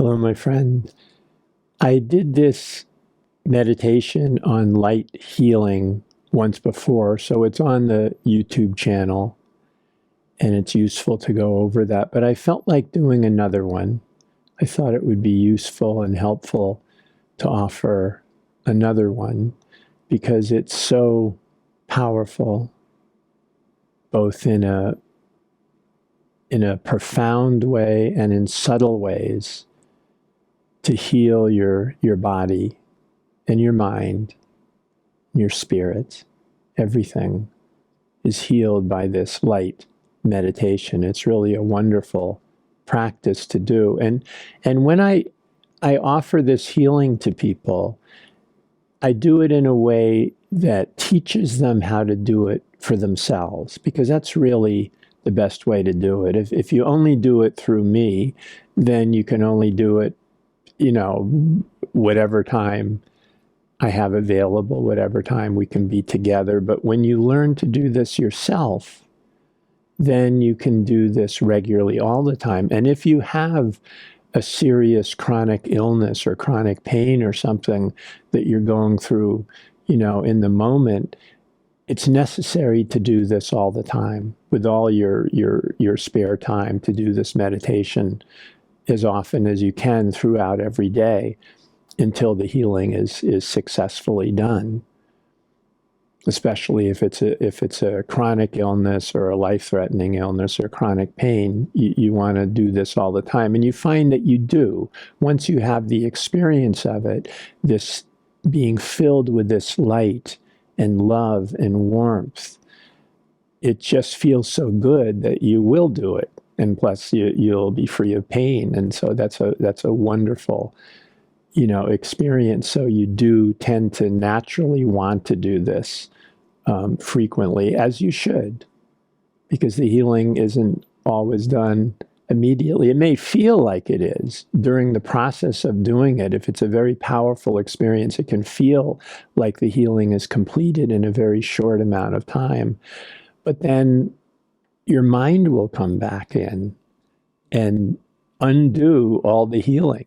Hello, my friend. I did this meditation on light healing once before, so it's on the YouTube channel and it's useful to go over that. But I felt like doing another one. I thought it would be useful and helpful to offer another one because it's so powerful, both in a profound way and in subtle ways, to heal your body and your mind, your spirit. Everything is healed by this light meditation. It's really a wonderful practice to do. And when I offer this healing to people, I do it in a way that teaches them how to do it for themselves, because that's really the best way to do it. If you only do it through me, then you can only do it, whatever time I have available, whatever time we can be together. But when you learn to do this yourself, then you can do this regularly all the time. And if you have a serious chronic illness or chronic pain or something that you're going through, in the moment, it's necessary to do this all the time, with all your spare time, to do this meditation as often as you can throughout every day until the healing is successfully done. Especially if it's a chronic illness or a life-threatening illness or chronic pain, you want to do this all the time. And you find that you do. Once you have the experience of it, this being filled with this light and love and warmth, it just feels so good that you will do it. And plus, you'll be free of pain. And so that's a wonderful, experience. So you do tend to naturally want to do this frequently, as you should, because the healing isn't always done immediately. It may feel like it is during the process of doing it. If it's a very powerful experience, it can feel like the healing is completed in a very short amount of time. But then your mind will come back in and undo all the healing.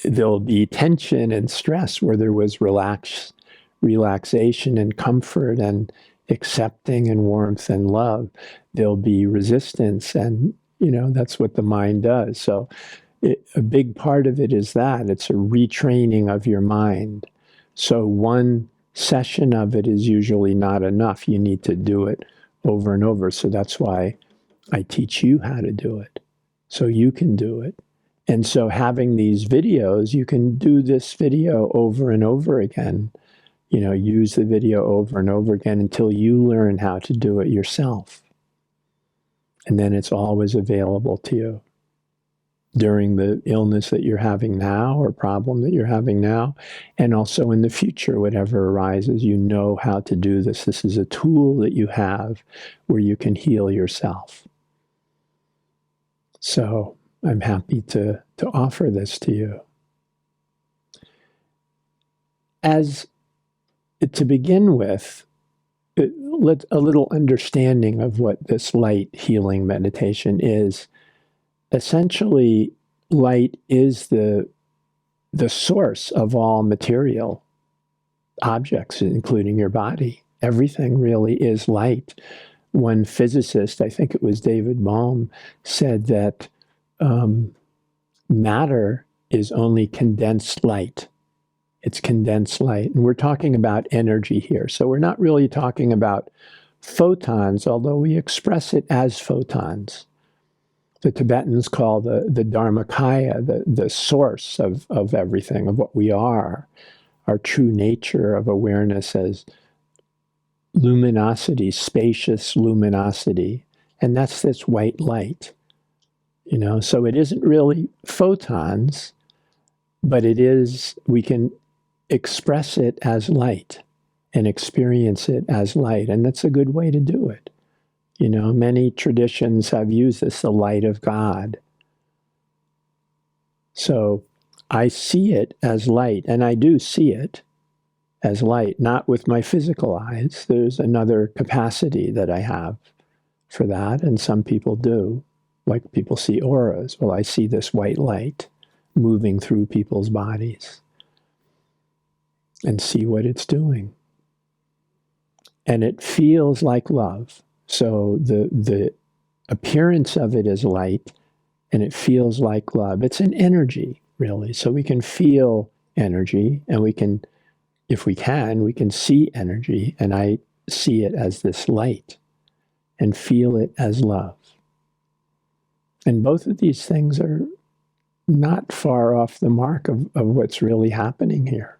There'll be tension and stress where there was relaxation and comfort and accepting and warmth and love. There'll be resistance, and that's what the mind does. So a big part of it is that it's a retraining of your mind. So one session of it is usually not enough. You need to do it over and over. So that's why I teach you how to do it, so you can do it. And so having these videos, you can do this video over and over again. Use the video over and over again until you learn how to do it yourself. And then it's always available to you during the illness that you're having now or problem that you're having now, and also in the future, whatever arises, you know how to do this. This is a tool that you have where you can heal yourself. So I'm happy to offer this to you. To begin with, let a little understanding of what this light healing meditation is. Essentially, light is the source of all material objects, including your body. Everything really is light. One physicist, I think it was David Bohm, said that matter is only condensed light. It's condensed light. And we're talking about energy here. So we're not really talking about photons, although we express it as photons. The Tibetans call the Dharmakaya, the source of everything, of what we are, our true nature of awareness, as luminosity, spacious luminosity. And that's this white light. So it isn't really photons, but it is, we can express it as light and experience it as light. And that's a good way to do it. Many traditions have used this, the light of God. So I see it as light, and I do see it as light, not with my physical eyes. There's another capacity that I have for that, and some people do. Like people see auras. Well, I see this white light moving through people's bodies and see what it's doing. And it feels like love. So the appearance of it is light, and it feels like love. It's an energy, really. So we can feel energy, and we can, if we can see energy, and I see it as this light and feel it as love. And both of these things are not far off the mark of what's really happening here.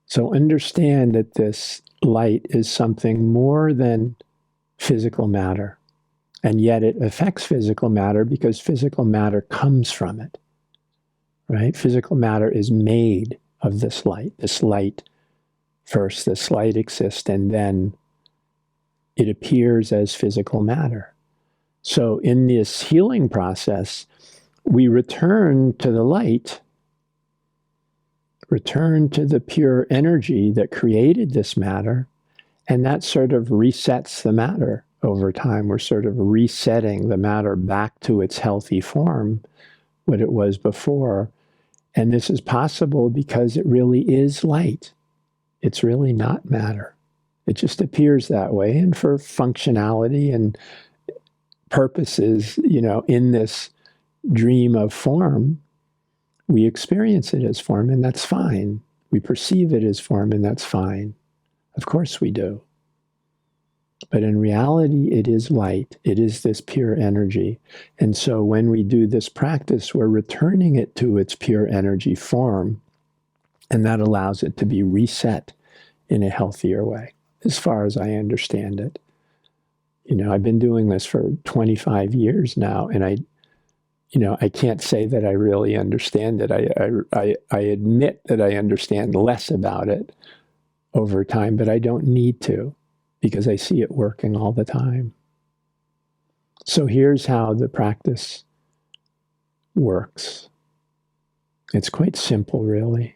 So understand that this light is something more than physical matter. And yet it affects physical matter because physical matter comes from it, right? Physical matter is made of this light. This light first, this light exists, and then it appears as physical matter. So in this healing process, we return to the light, return to the pure energy that created this matter, and that sort of resets the matter over time. We're sort of resetting the matter back to its healthy form, what it was before. And this is possible because it really is light. It's really not matter. It just appears that way. And for functionality and purposes, in this dream of form, we experience it as form, and that's fine. We perceive it as form, and that's fine. Of course we do. But in reality, it is light. It is this pure energy. And so when we do this practice, we're returning it to its pure energy form, and that allows it to be reset in a healthier way, as far as I understand it. I've been doing this for 25 years now, and I can't say that I really understand it. I admit that I understand less about it over time, but I don't need to, because I see it working all the time. So here's how the practice works. It's quite simple, really.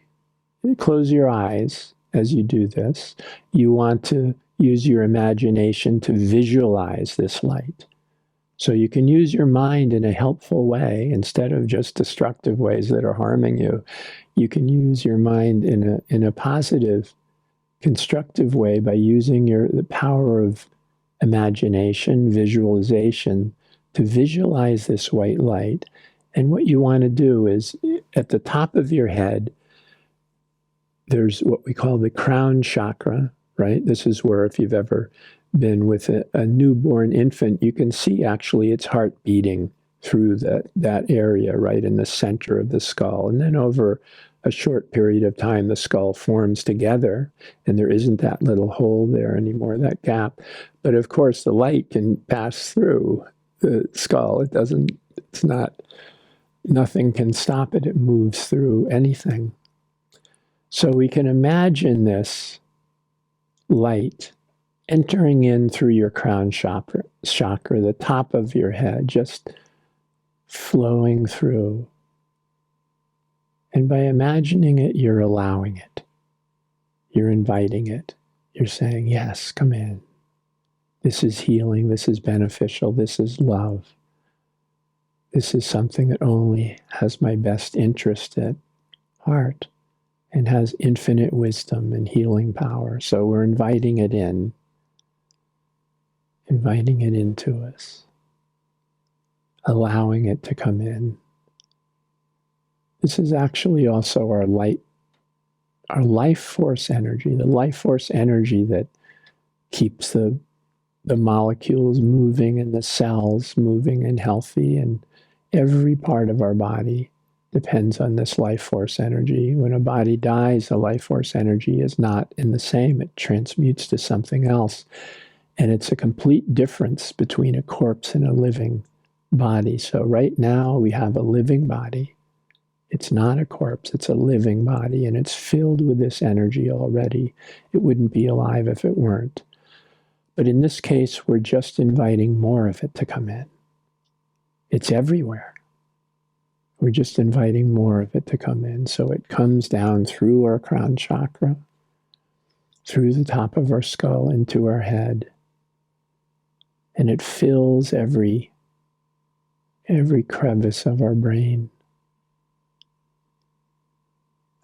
You close your eyes as you do this. You want to use your imagination to visualize this light. So you can use your mind in a helpful way instead of just destructive ways that are harming you. You can use your mind in a positive, constructive way by using the power of imagination, visualization, to visualize this white light. And what you want to do is, at the top of your head, there's what we call the crown chakra, right? This is where, if you've ever been with a newborn infant, you can see actually its heart beating through that area right in the center of the skull. And then over a short period of time, the skull forms together, and there isn't that little hole there anymore, that gap. But of course, the light can pass through the skull. Nothing can stop it. It moves through anything. So we can imagine this light entering in through your crown chakra, the top of your head, just flowing through. And by imagining it, you're allowing it. You're inviting it. You're saying, yes, come in. This is healing. This is beneficial. This is love. This is something that only has my best interest at heart and has infinite wisdom and healing power. So we're inviting it in. Inviting it into us, allowing it to come in. This is actually also our life force energy, the life force energy that keeps the molecules moving and the cells moving and healthy, and every part of our body depends on this life force energy. When a body dies, the life force energy is not in the same. It transmutes to something else. And it's a complete difference between a corpse and a living body. So right now we have a living body. It's not a corpse, it's a living body, and it's filled with this energy already. It wouldn't be alive if it weren't. But in this case, we're just inviting more of it to come in. It's everywhere. We're just inviting more of it to come in. So it comes down through our crown chakra, through the top of our skull, into our head. And it fills every every crevice of our brain.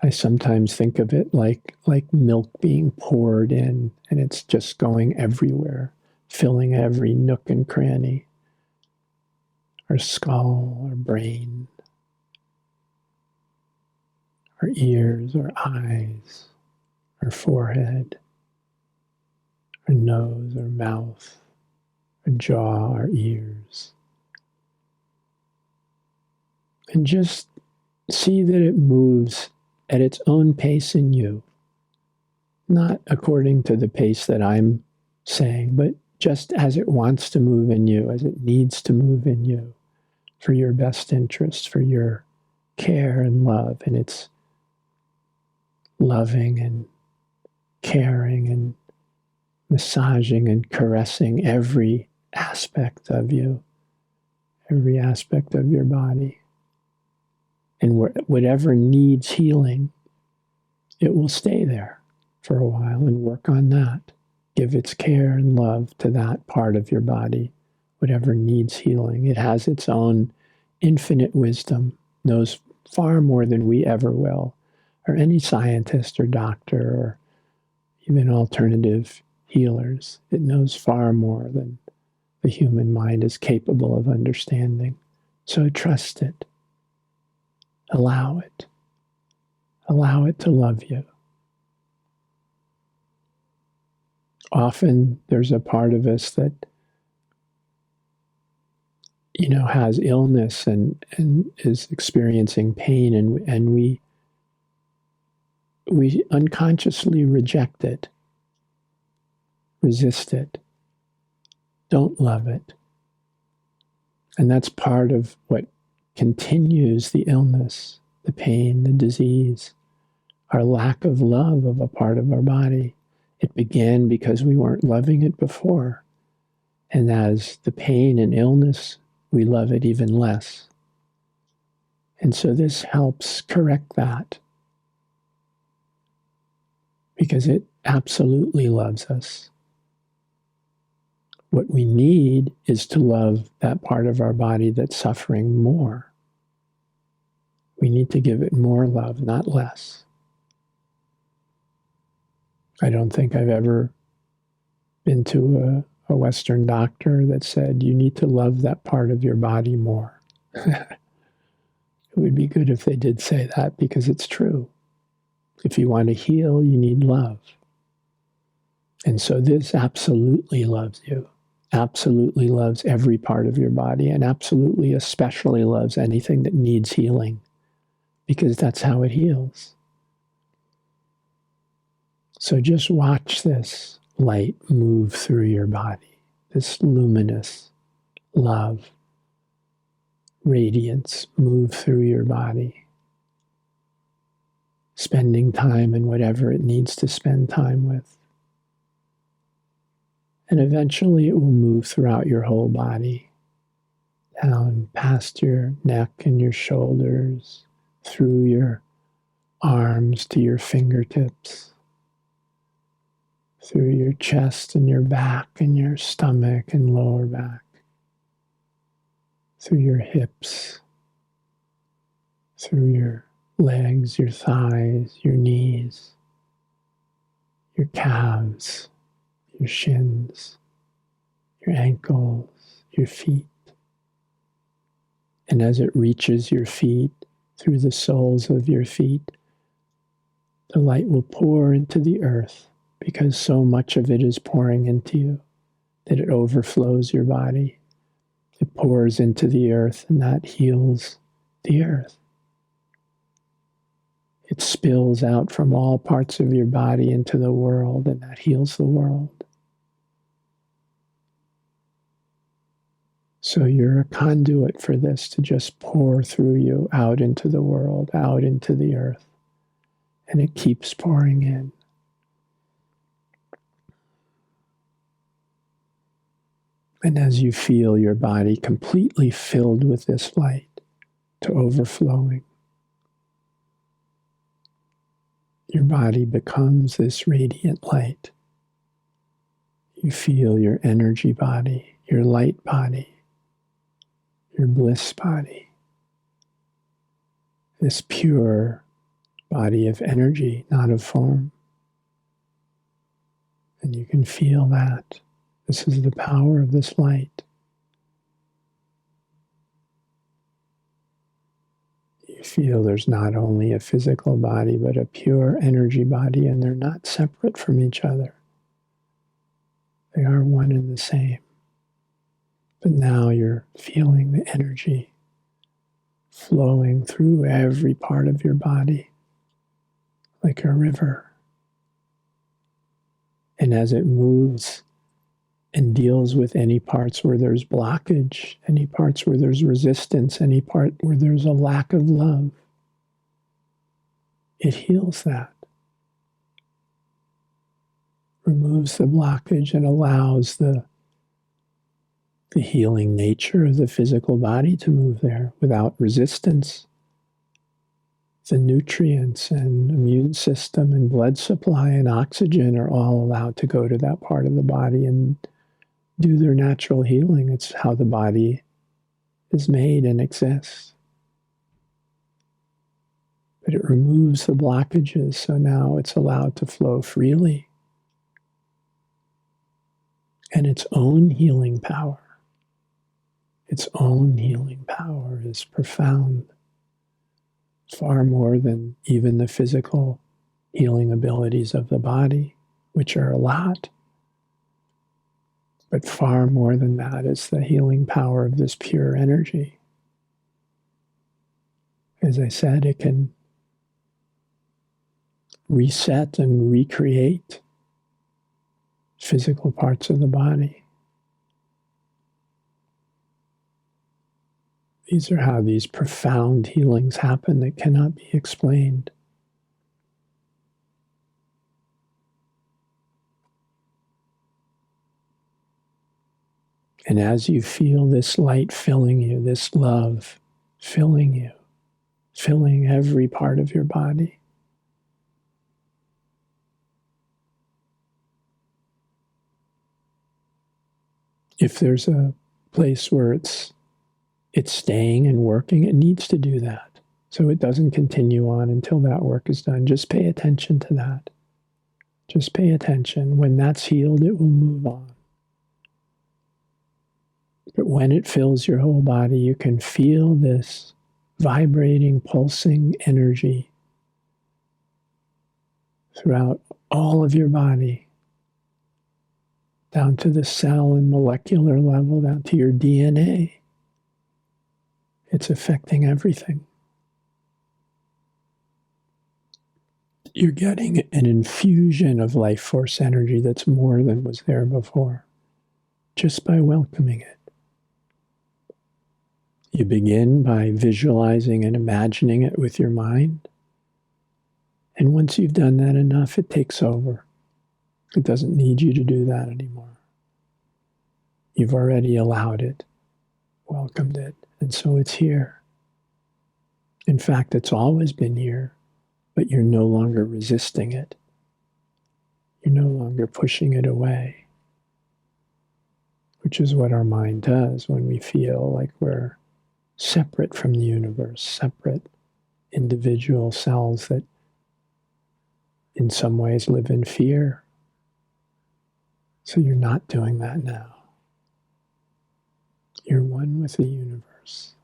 I sometimes think of it like milk being poured in, and it's just going everywhere, filling every nook and cranny. Our skull, our brain, our ears, our eyes, our forehead, our nose, our mouth, our jaw, our ears. And just see that it moves at its own pace in you, not according to the pace that I'm saying, but just as it wants to move in you, as it needs to move in you, for your best interest, for your care and love. And it's loving and caring and massaging and caressing every aspect of you, every aspect of your body. And whatever needs healing, it will stay there for a while and work on that. Give its care and love to that part of your body, whatever needs healing. It has its own infinite wisdom, knows far more than we ever will, or any scientist or doctor or even alternative healers. It knows far more than the human mind is capable of understanding. So trust it. Allow it. Allow it to love you. Often there's a part of us that has illness and is experiencing pain, and we unconsciously reject it, resist it, don't love it. And that's part of what continues the illness, the pain, the disease, our lack of love of a part of our body. It began because we weren't loving it before. And as the pain and illness, we love it even less. And so this helps correct that, because it absolutely loves us. What we need is to love that part of our body that's suffering more. We need to give it more love, not less. I don't think I've ever been to a Western doctor that said, you need to love that part of your body more. It would be good if they did say that, because it's true. If you want to heal, you need love. And so this absolutely loves you, absolutely loves every part of your body, and absolutely especially loves anything that needs healing, because that's how it heals. So just watch this light move through your body, this luminous love, radiance move through your body, spending time in whatever it needs to spend time with. And eventually it will move throughout your whole body, down past your neck and your shoulders, through your arms to your fingertips, through your chest and your back and your stomach and lower back, through your hips, through your legs, your thighs, your knees, your calves, your shins, your ankles, your feet. And as it reaches your feet, through the soles of your feet, the light will pour into the earth, because so much of it is pouring into you that it overflows your body. It pours into the earth, and that heals the earth. It spills out from all parts of your body into the world, and that heals the world. So you're a conduit for this to just pour through you out into the world, out into the earth. And it keeps pouring in. And as you feel your body completely filled with this light to overflowing, your body becomes this radiant light. You feel your energy body, your light body, your bliss body, this pure body of energy, not of form. And you can feel that. This is the power of this light. You feel there's not only a physical body, but a pure energy body, and they're not separate from each other. They are one and the same. But now you're feeling the energy flowing through every part of your body like a river. And as it moves and deals with any parts where there's blockage, any parts where there's resistance, any part where there's a lack of love, it heals that, removes the blockage, and allows the healing nature of the physical body to move there without resistance. The nutrients and immune system and blood supply and oxygen are all allowed to go to that part of the body and do their natural healing. It's how the body is made and exists. But it removes the blockages, so now it's allowed to flow freely. And its own healing power is profound, far more than even the physical healing abilities of the body, which are a lot. But far more than that is the healing power of this pure energy. As I said, it can reset and recreate physical parts of the body. These are how these profound healings happen that cannot be explained. And as you feel this light filling you, this love filling you, filling every part of your body, if there's a place where it's staying and working, it needs to do that. So it doesn't continue on until that work is done. Just pay attention to that. Just pay attention. When that's healed, it will move on. But when it fills your whole body, you can feel this vibrating, pulsing energy throughout all of your body, down to the cell and molecular level, down to your DNA. It's affecting everything. You're getting an infusion of life force energy that's more than was there before, just by welcoming it. You begin by visualizing and imagining it with your mind. And once you've done that enough, it takes over. It doesn't need you to do that anymore. You've already allowed it, welcomed it, and so it's here. In fact, it's always been here, but you're no longer resisting it. You're no longer pushing it away, which is what our mind does when we feel like we're separate from the universe, separate individual cells that in some ways live in fear. So you're not doing that now. You're one with the universe.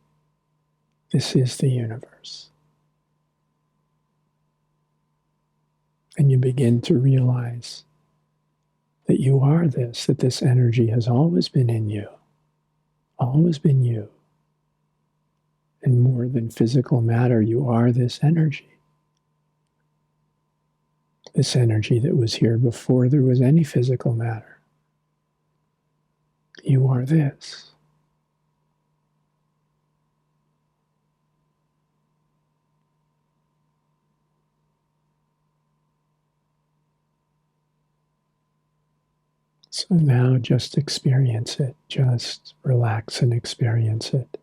This is the universe. And you begin to realize that you are this, that this energy has always been in you, always been you. And more than physical matter, you are this energy. This energy that was here before there was any physical matter. You are this. So now just experience it. Just relax and experience it.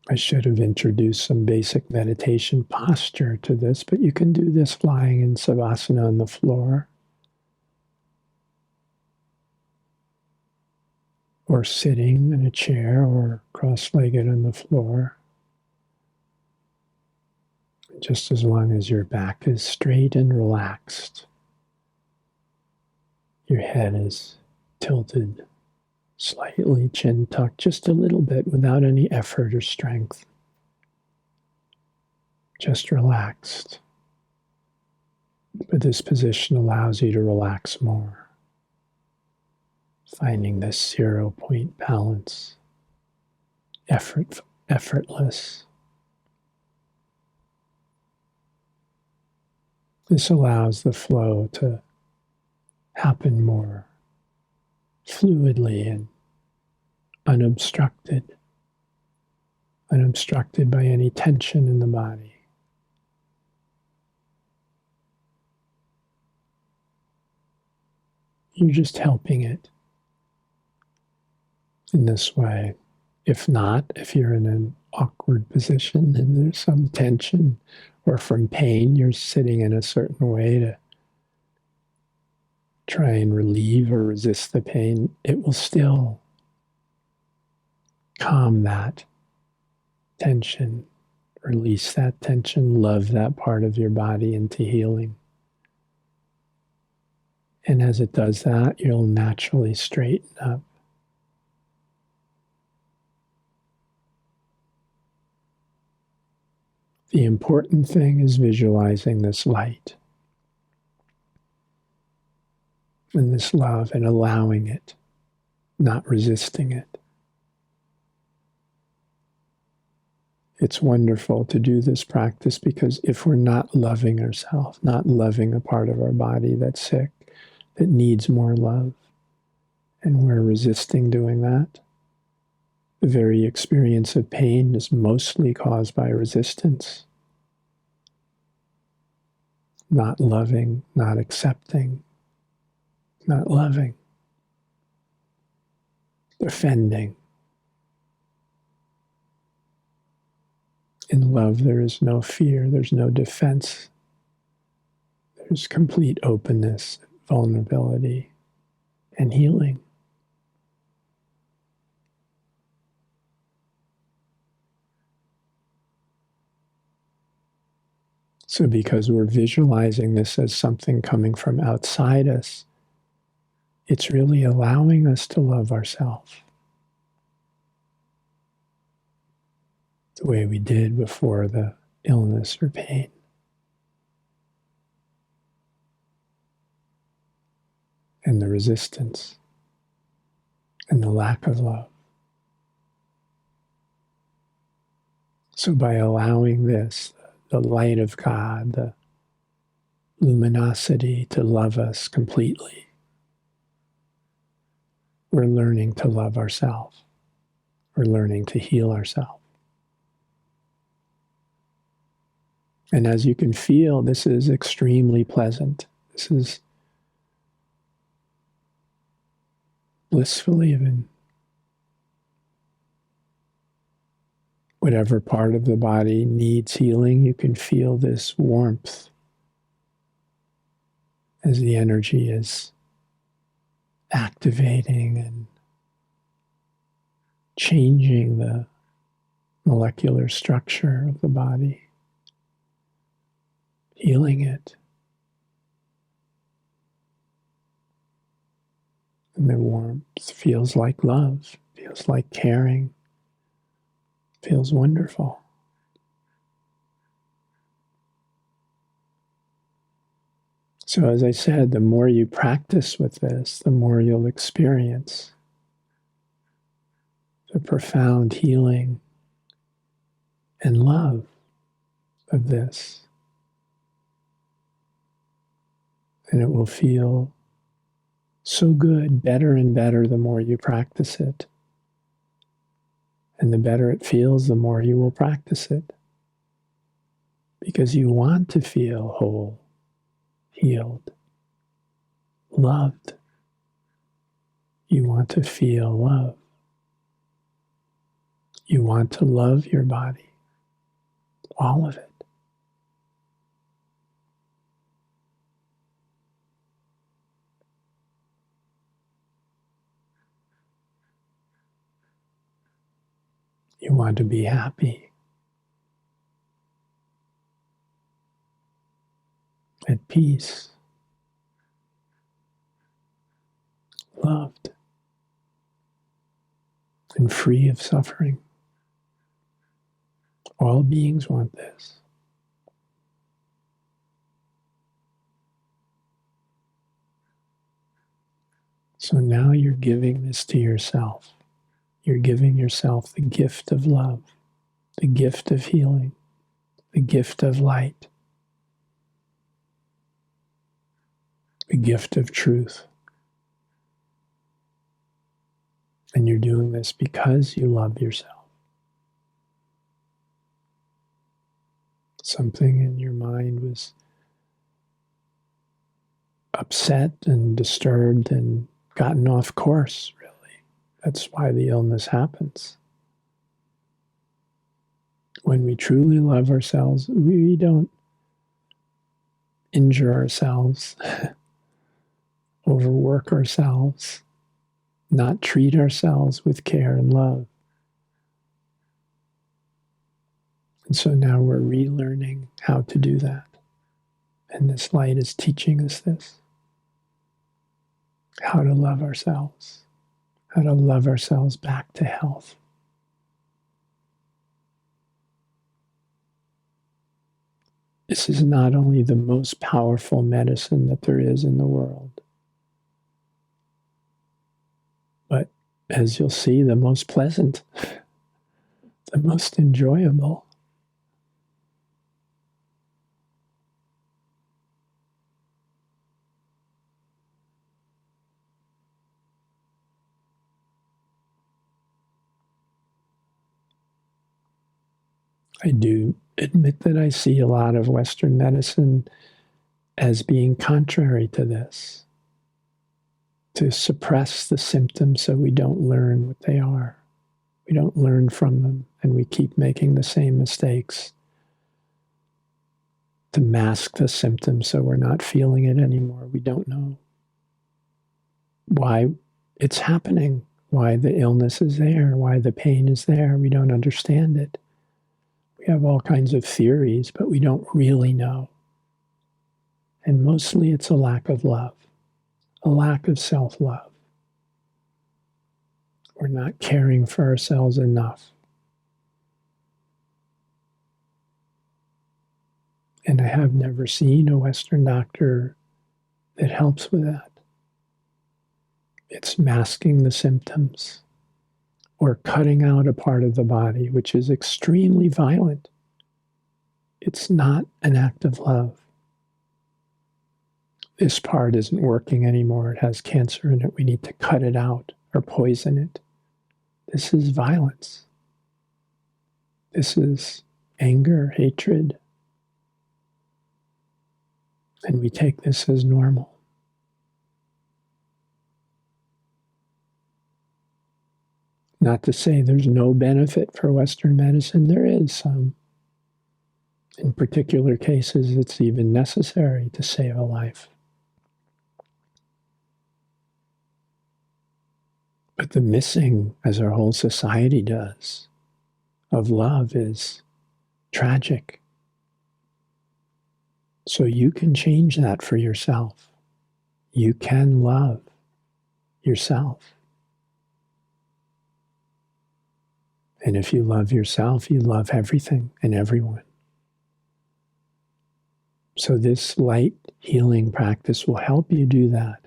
I should have introduced some basic meditation posture to this, but you can do this lying in Savasana on the floor. or sitting in a chair or cross-legged on the floor. Just as long as your back is straight and relaxed, your head is tilted slightly, chin tucked just a little bit without any effort or strength. Just relaxed. But this position allows you to relax more, finding this 0-point balance, effortless. This allows the flow to happen more fluidly and unobstructed by any tension in the body. You're just helping it in this way. If not, if you're in an awkward position and there's some tension or from pain, you're sitting in a certain way to try and relieve or resist the pain, it will still calm that tension, release that tension, love that part of your body into healing. And as it does that, you'll naturally straighten up. The important thing is visualizing this light and this love and allowing it, not resisting it. It's wonderful to do this practice because if we're not loving ourselves, not loving a part of our body that's sick, that needs more love, and we're resisting doing that, the very experience of pain is mostly caused by resistance. Not loving, not accepting, not loving, defending. In love, there is no fear, there's no defense. There's complete openness, vulnerability, and healing. So because we're visualizing this as something coming from outside us, it's really allowing us to love ourselves the way we did before the illness or pain. And the resistance and the lack of love. So by allowing this, the light of God, the luminosity to love us completely, we're learning to love ourselves. We're learning to heal ourselves. And as you can feel, this is extremely pleasant. This is blissful even. Whatever part of the body needs healing, you can feel this warmth as the energy is activating and changing the molecular structure of the body, healing it. And the warmth feels like love, feels like caring, feels wonderful. So as I said, the more you practice with this, the more you'll experience the profound healing and love of this. And it will feel so good, better and better the more you practice it. And the better it feels, the more you will practice it. Because you want to feel whole, healed, loved. You want to feel love. You want to love your body, all of it. You want to be happy, at peace, loved, and free of suffering. All beings want this. So now you're giving this to yourself. You're giving yourself the gift of love, the gift of healing, the gift of light, the gift of truth. And you're doing this because you love yourself. Something in your mind was upset and disturbed and gotten off course, really. That's why the illness happens. When we truly love ourselves, we don't injure ourselves, overwork ourselves, not treat ourselves with care and love. And so now we're relearning how to do that. And this light is teaching us this. How to love ourselves. How to love ourselves back to health. This is not only the most powerful medicine that there is in the world, but as you'll see, the most pleasant, the most enjoyable. I do admit that I see a lot of Western medicine as being contrary to this, to suppress the symptoms so we don't learn what they are. We don't learn from them, and we keep making the same mistakes to mask the symptoms so we're not feeling it anymore. We don't know why it's happening, why the illness is there, why the pain is there. We don't understand it. We have all kinds of theories, but we don't really know. And mostly it's a lack of love, a lack of self-love. We're not caring for ourselves enough. And I have never seen a Western doctor that helps with that. It's masking the symptoms or cutting out a part of the body, which is extremely violent. It's not an act of love. This part isn't working anymore. It has cancer in it. We need to cut it out or poison it. This is violence. This is anger, hatred. And we take this as normal. Not to say there's no benefit for Western medicine. There is some. In particular cases, it's even necessary to save a life. But the missing, as our whole society does, of love is tragic. So you can change that for yourself. You can love yourself. And if you love yourself, you love everything and everyone. So this light healing practice will help you do that.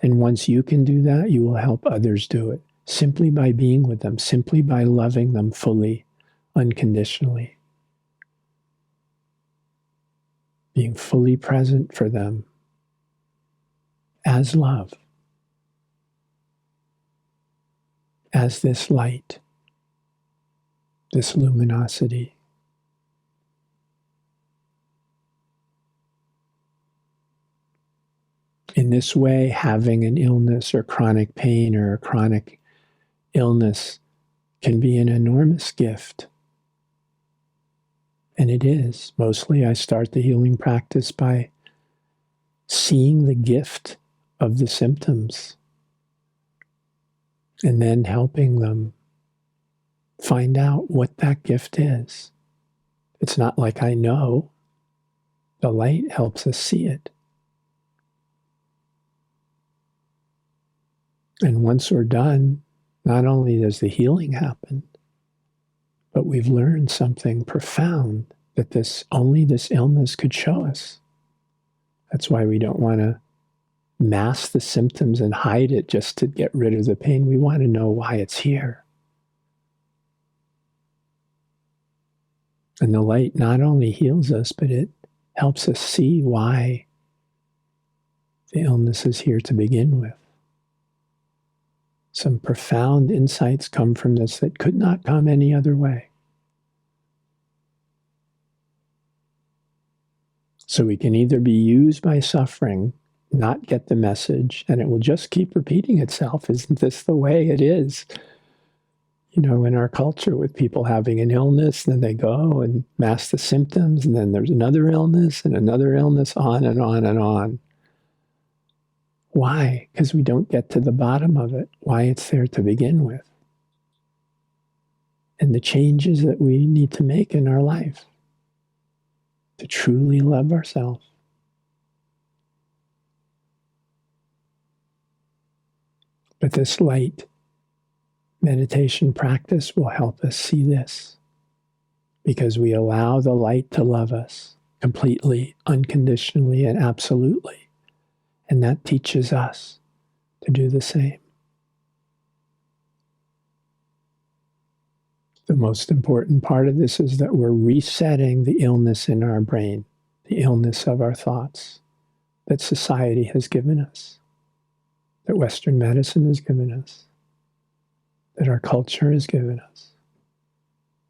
And once you can do that, you will help others do it, simply by being with them, simply by loving them fully, unconditionally. Being fully present for them as love, as this light, this luminosity. In this way, having an illness or chronic pain or a chronic illness can be an enormous gift. And it is. Mostly I start the healing practice by seeing the gift of the symptoms and then helping them find out what that gift is. It's not like I know. The light helps us see it. And once we're done, not only does the healing happen, but we've learned something profound that only this illness could show us. That's why we don't want to mask the symptoms and hide it just to get rid of the pain. We want to know why it's here. And the light not only heals us, but it helps us see why the illness is here to begin with. Some profound insights come from this that could not come any other way. So we can either be used by suffering, not get the message, and it will just keep repeating itself. Isn't this the way it is? You know, in our culture, with people having an illness, then they go and mask the symptoms, and then there's another illness and another illness, on and on and on. Why? Because we don't get to the bottom of it, why it's there to begin with, and the changes that we need to make in our life to truly love ourselves. But this light meditation practice will help us see this, because we allow the light to love us completely, unconditionally, and absolutely. And that teaches us to do the same. The most important part of this is that we're resetting the illness in our brain, the illness of our thoughts that society has given us, that Western medicine has given us, that our culture has given us.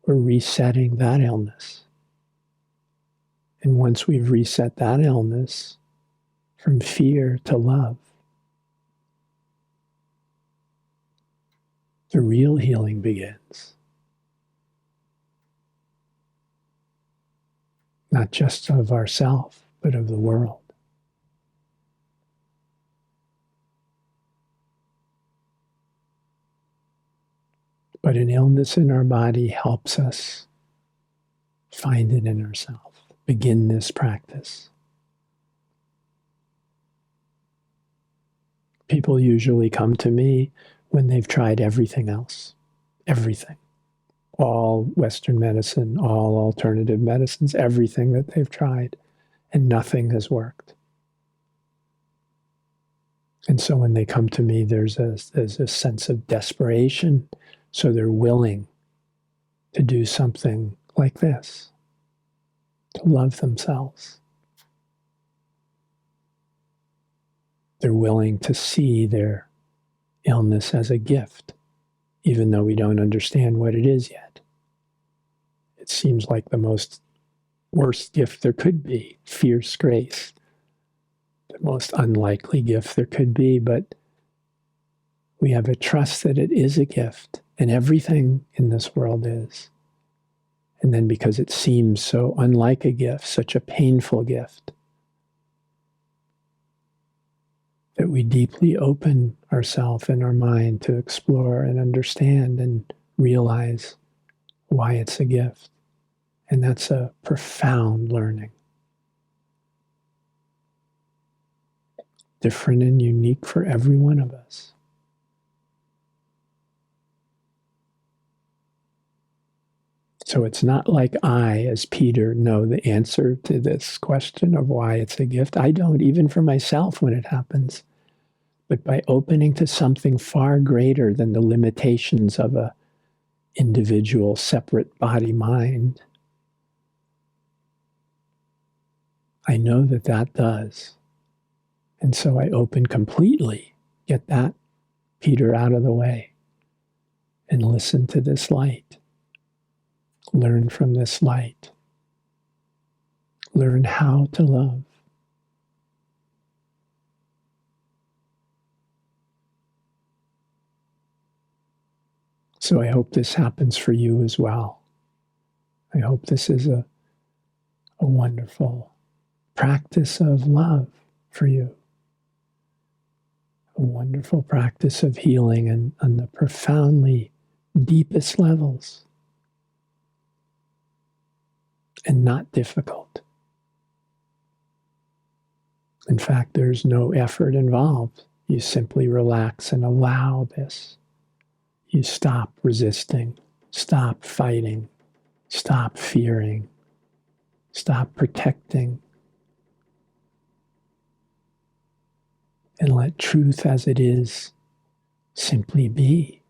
We're resetting that illness. And once we've reset that illness from fear to love, the real healing begins. Not just of ourselves, but of the world. But an illness in our body helps us find it in ourselves. Begin this practice. People usually come to me when they've tried everything else. Everything. All Western medicine, all alternative medicines, everything that they've tried, and nothing has worked. And so when they come to me, there's a sense of desperation. So they're willing to do something like this, to love themselves. They're willing to see their illness as a gift, even though we don't understand what it is yet. It seems like the worst gift there could be, fierce grace, the most unlikely gift there could be, but we have a trust that it is a gift, and everything in this world is. And then because it seems so unlike a gift, such a painful gift, that we deeply open ourselves and our mind to explore and understand and realize why it's a gift. And that's a profound learning. Different and unique for every one of us. So it's not like I, as Peter, know the answer to this question of why it's a gift. I don't, even for myself when it happens. But by opening to something far greater than the limitations of a individual, separate body-mind, I know that that does. And so I open completely, get that Peter out of the way, and listen to this light. Learn from this light. Learn how to love. So I hope this happens for you as well. I hope this is a wonderful practice of love for you. A wonderful practice of healing and on the profoundly deepest levels. and not difficult. In fact, there's no effort involved. You simply relax and allow this. You stop resisting, stop fighting, stop fearing, stop protecting, and let truth as it is simply be.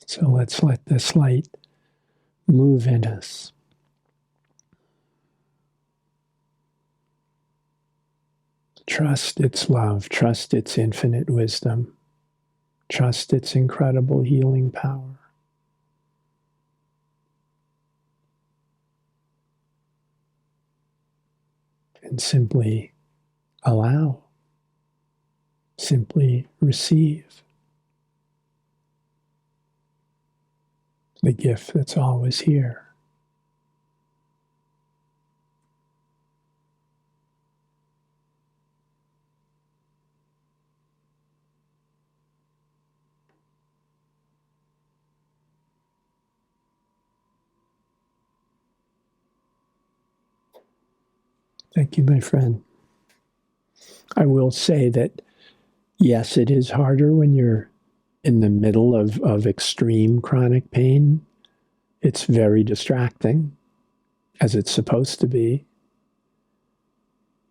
So let's let this light move in us. Trust its love, trust its infinite wisdom, trust its incredible healing power. And simply allow, simply receive the gift that's always here. Thank you, my friend. I will say that, yes, it is harder when you're in the middle of extreme chronic pain. It's very distracting, as it's supposed to be.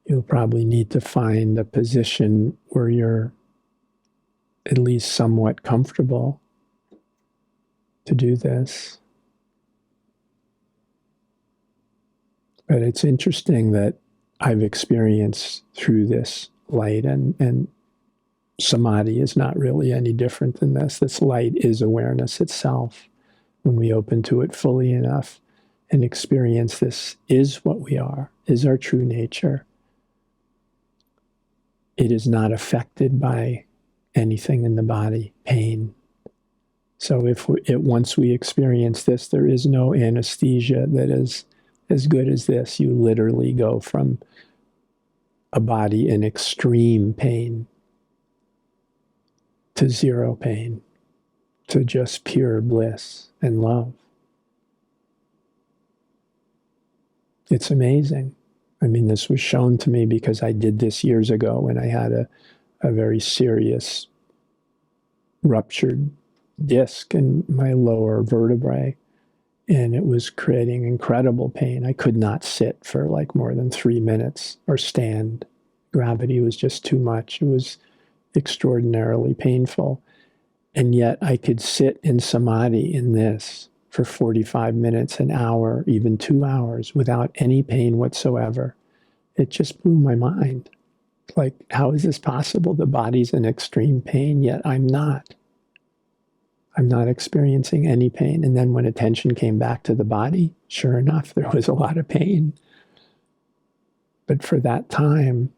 You'll probably need to find a position where you're at least somewhat comfortable to do this. But it's interesting that I've experienced through this light, and samadhi is not really any different than this. This light is awareness itself. When we open to it fully enough and experience this is what we are, is our true nature. It is not affected by anything in the body, pain. So once we experience this, there is no anesthesia that is as good as this. You literally go from a body in extreme pain to zero pain, to just pure bliss and love. It's amazing. I mean, this was shown to me because I did this years ago when I had a very serious ruptured disc in my lower vertebrae, and it was creating incredible pain. I could not sit for like more than 3 minutes or stand. Gravity was just too much. It was extraordinarily painful. And yet I could sit in samadhi in this for 45 minutes, an hour, even 2 hours without any pain whatsoever. It just blew my mind. Like, how is this possible? The body's in extreme pain, yet I'm not. I'm not experiencing any pain. And then when attention came back to the body, sure enough, there was a lot of pain. But for that time,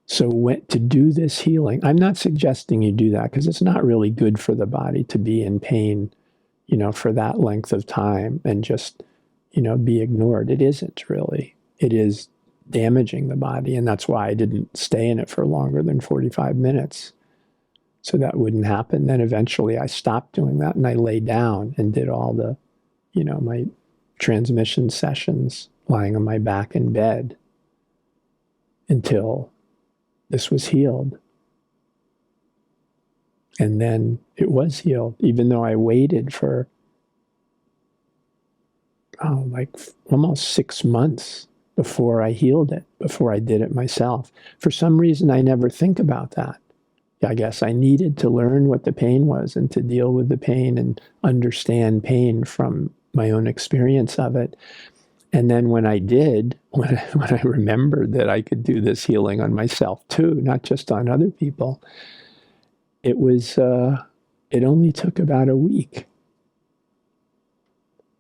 so to do this healing, I'm not suggesting you do that because it's not really good for the body to be in pain, for that length of time and just, be ignored. It isn't really. It is damaging the body. And that's why I didn't stay in it for longer than 45 minutes. So that wouldn't happen. Then eventually I stopped doing that and I lay down and did all the, my transmission sessions lying on my back in bed until this was healed. And then it was healed, even though I waited for, almost 6 months before I healed it, before I did it myself. For some reason, I never think about that. I guess I needed to learn what the pain was and to deal with the pain and understand pain from my own experience of it. And then when I did, when I remembered that I could do this healing on myself too, not just on other people, it only took about a week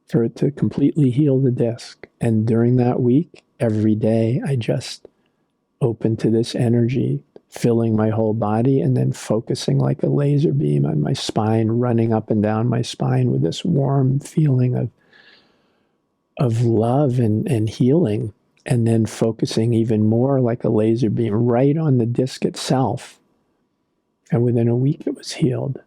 for it to completely heal the disc. And during that week, every day, I just opened to this energy, filling my whole body and then focusing like a laser beam on my spine, running up and down my spine with this warm feeling of love and healing. and then focusing even more like a laser beam right on the disc itself. And within a week, it was healed.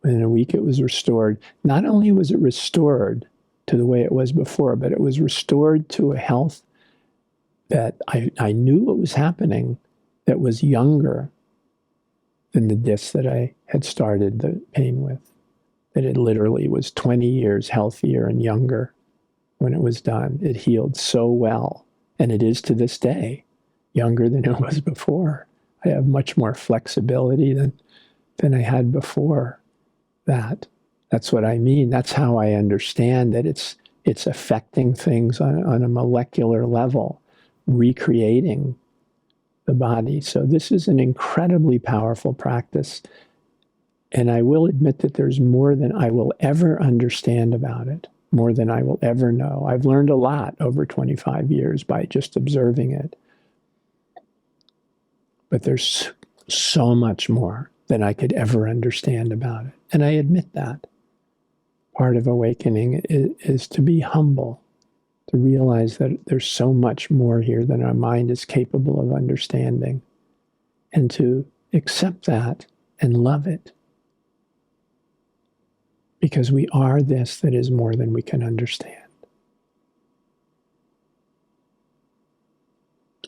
Within a week, it was restored. Not only was it restored to the way it was before, but it was restored to a health that I knew what was happening, that was younger than the disc that I had started the pain with. That it literally was 20 years healthier and younger when it was done. It healed so well. And it is to this day younger than it was before. I have much more flexibility than I had before that. That's what I mean. That's how I understand that it's affecting things on a molecular level, recreating the body. So this is an incredibly powerful practice. And I will admit that there's more than I will ever understand about it, more than I will ever know. I've learned a lot over 25 years by just observing it. But there's so much more than I could ever understand about it. And I admit that. Part of awakening is to be humble, to realize that there's so much more here than our mind is capable of understanding, and to accept that and love it. Because we are this that is more than we can understand.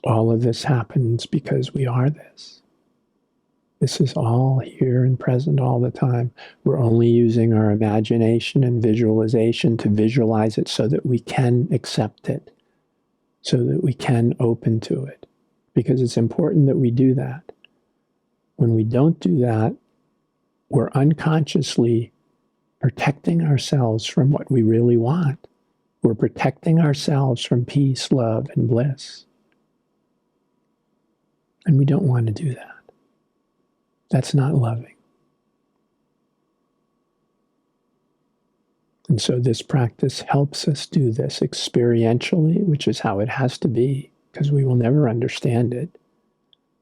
All of this happens because we are this. This is all here and present all the time. We're only using our imagination and visualization to visualize it so that we can accept it, so that we can open to it. Because it's important that we do that. When we don't do that, we're unconsciously protecting ourselves from what we really want. We're protecting ourselves from peace, love, and bliss. And we don't want to do that. That's not loving. And so this practice helps us do this experientially, which is how it has to be, because we will never understand it,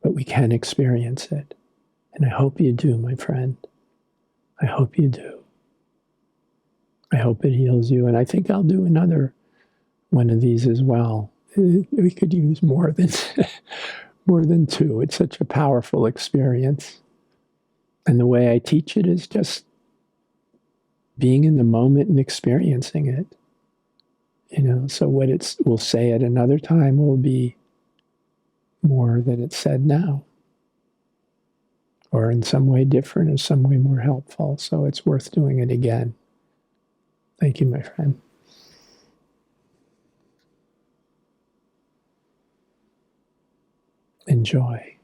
but we can experience it. And I hope you do, my friend. I hope you do. I hope it heals you. And I think I'll do another one of these as well. We could use more than more than two. It's such a powerful experience. And the way I teach it is just being in the moment and experiencing it. So what we'll say at another time will be more than it's said now. Or in some way different, or some way more helpful. So it's worth doing it again. Thank you, my friend. Enjoy.